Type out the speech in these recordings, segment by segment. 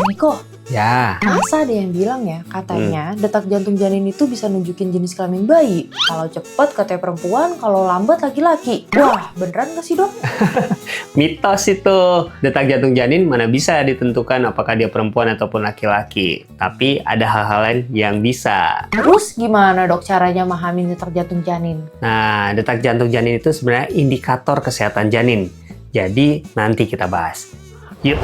Niko, Ya, masa ada yang bilang ya, katanya detak jantung janin itu bisa nunjukin jenis kelamin bayi. Kalau cepet katanya perempuan, kalau lambat laki-laki. Wah, beneran gak sih dok? mitos itu. Detak jantung janin mana bisa ditentukan apakah dia perempuan ataupun laki-laki. Tapi ada hal-hal lain yang bisa. Terus gimana dok caranya memahami detak jantung janin? Nah, detak jantung janin itu sebenarnya indikator kesehatan janin. Jadi, nanti kita bahas. Yuk!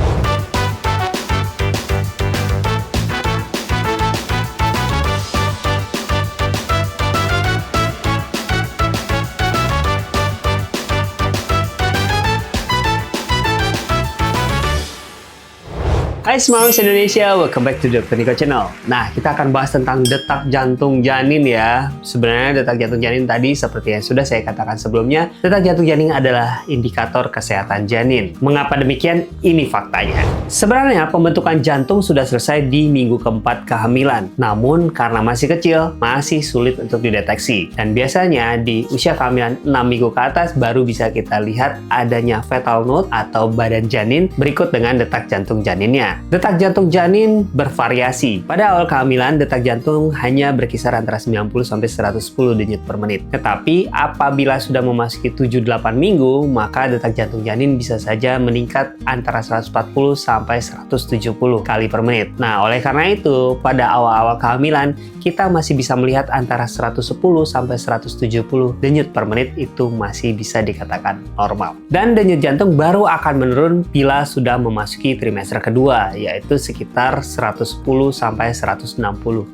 Hai Smart Moms Indonesia, welcome back to Dr. Niko Channel. Nah, kita akan bahas tentang detak jantung janin ya. Sebenarnya detak jantung janin tadi seperti yang sudah saya katakan sebelumnya, detak jantung janin adalah indikator kesehatan janin. Mengapa demikian? Ini faktanya. Sebenarnya pembentukan jantung sudah selesai di minggu keempat kehamilan. Namun karena masih kecil, masih sulit untuk dideteksi. Dan biasanya di usia kehamilan 6 minggu ke atas baru bisa kita lihat adanya fetal node atau badan janin berikut dengan detak jantung janinnya. Detak jantung janin bervariasi. Pada awal kehamilan, detak jantung hanya berkisar antara 90-110 denyut per menit. Tetapi apabila sudah memasuki 7-8 minggu, maka detak jantung janin bisa saja meningkat antara 140-170 kali per menit. Nah, oleh karena itu, pada awal-awal kehamilan, kita masih bisa melihat antara 110-170 denyut per menit itu masih bisa dikatakan normal. Dan denyut jantung baru akan menurun bila sudah memasuki trimester kedua, yaitu sekitar 110-160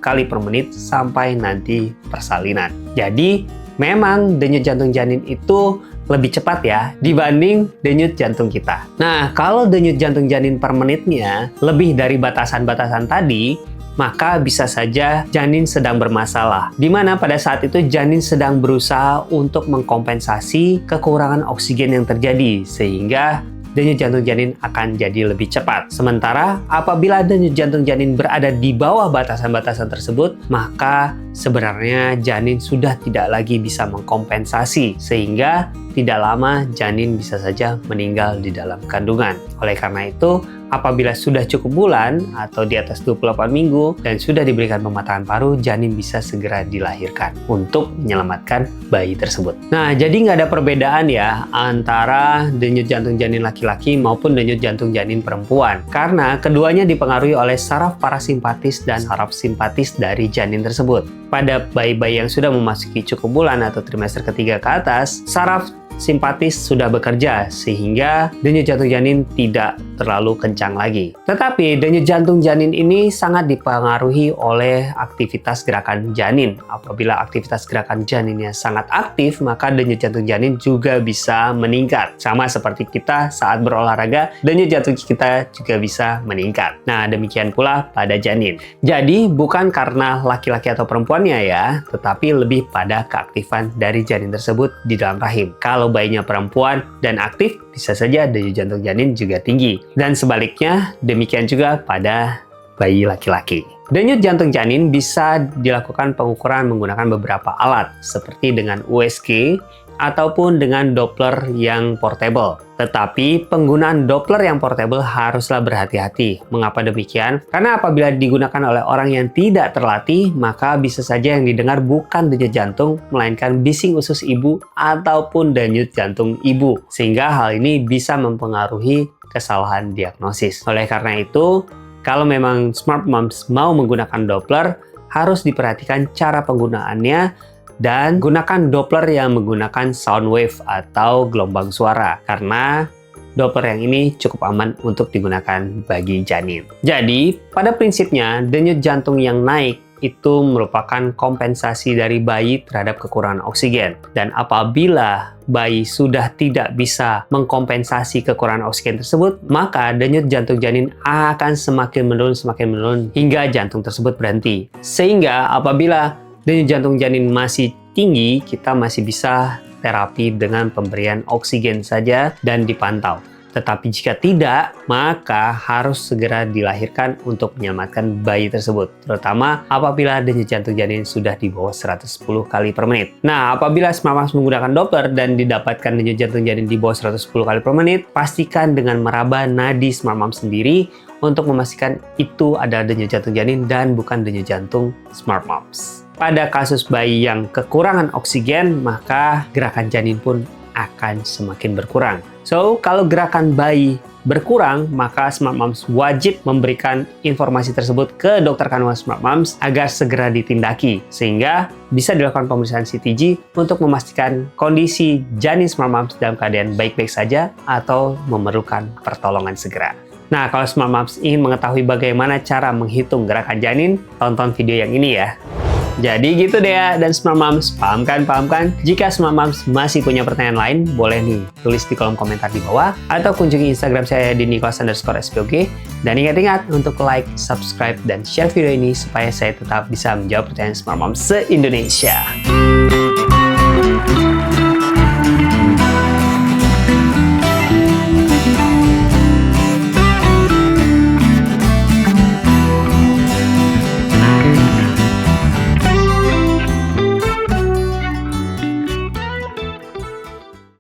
kali per menit sampai nanti persalinan. Jadi, memang denyut jantung janin itu lebih cepat ya dibanding denyut jantung kita. Nah, kalau denyut jantung janin per menitnya lebih dari batasan-batasan tadi, maka bisa saja janin sedang bermasalah. Di mana pada saat itu janin sedang berusaha untuk mengkompensasi kekurangan oksigen yang terjadi, sehingga denyut jantung janin akan jadi lebih cepat. Sementara apabila denyut jantung janin berada di bawah batasan-batasan tersebut, maka sebenarnya janin sudah tidak lagi bisa mengkompensasi, sehingga tidak lama janin bisa saja meninggal di dalam kandungan. Oleh karena itu, apabila sudah cukup bulan atau di atas 28 minggu dan sudah diberikan pematangan paru, janin bisa segera dilahirkan untuk menyelamatkan bayi tersebut. Nah, jadi nggak ada perbedaan ya antara denyut jantung janin laki-laki maupun denyut jantung janin perempuan. Karena keduanya dipengaruhi oleh saraf parasimpatis dan saraf simpatis dari janin tersebut. Pada bayi-bayi yang sudah memasuki cukup bulan atau trimester ketiga ke atas, saraf simpatis sudah bekerja sehingga denyut jantung janin tidak terlalu kencang lagi. Tetapi denyut jantung janin ini sangat dipengaruhi oleh aktivitas gerakan janin. Apabila aktivitas gerakan janinnya sangat aktif, maka denyut jantung janin juga bisa meningkat. Sama seperti kita saat berolahraga, denyut jantung kita juga bisa meningkat. Nah, demikian pula pada janin. Jadi, bukan karena laki-laki atau perempuannya ya, tetapi lebih pada keaktifan dari janin tersebut di dalam rahim. Kalau bayinya perempuan dan aktif, bisa saja denyut jantung janin juga tinggi. Dan sebaliknya, demikian juga pada bayi laki-laki. Denyut jantung janin bisa dilakukan pengukuran menggunakan beberapa alat, seperti dengan USG ataupun dengan Doppler yang portable. Tetapi penggunaan Doppler yang portable haruslah berhati-hati. Mengapa demikian? Karena apabila digunakan oleh orang yang tidak terlatih, maka bisa saja yang didengar bukan denyut jantung, melainkan bising usus ibu ataupun denyut jantung ibu. Sehingga hal ini bisa mempengaruhi kesalahan diagnosis. Oleh karena itu, kalau memang Smart Moms mau menggunakan Doppler, harus diperhatikan cara penggunaannya dan gunakan Doppler yang menggunakan sound wave atau gelombang suara, karena Doppler yang ini cukup aman untuk digunakan bagi janin. Jadi, pada prinsipnya denyut jantung yang naik itu merupakan kompensasi dari bayi terhadap kekurangan oksigen. Dan apabila bayi sudah tidak bisa mengkompensasi kekurangan oksigen tersebut, maka denyut jantung janin akan semakin menurun hingga jantung tersebut berhenti. Sehingga apabila denyut jantung janin masih tinggi, kita masih bisa terapi dengan pemberian oksigen saja dan dipantau. Tetapi jika tidak, maka harus segera dilahirkan untuk menyelamatkan bayi tersebut. Terutama apabila denyut jantung janin sudah di bawah 110 kali per menit. Nah, apabila Smart Moms menggunakan Doppler dan didapatkan denyut jantung janin di bawah 110 kali per menit, pastikan dengan meraba nadi Smart Moms sendiri untuk memastikan itu adalah denyut jantung janin dan bukan denyut jantung Smart Moms. Pada kasus bayi yang kekurangan oksigen, maka gerakan janin pun akan semakin berkurang. So, kalau gerakan bayi berkurang, maka Smart Moms wajib memberikan informasi tersebut ke dokter kandungan Smart Moms agar segera ditindaki, sehingga bisa dilakukan pemeriksaan CTG untuk memastikan kondisi janin Smart Moms dalam keadaan baik-baik saja atau memerlukan pertolongan segera. Nah, kalau Smart Moms ingin mengetahui bagaimana cara menghitung gerakan janin, tonton video yang ini ya. Jadi gitu deh ya, dan Smart Moms, paham kan? Jika Smart Moms masih punya pertanyaan lain, boleh nih tulis di kolom komentar di bawah, atau kunjungi Instagram saya di Nicholas_SPOG. Dan ingat-ingat untuk like, subscribe, dan share video ini supaya saya tetap bisa menjawab pertanyaan Smart Moms se-Indonesia.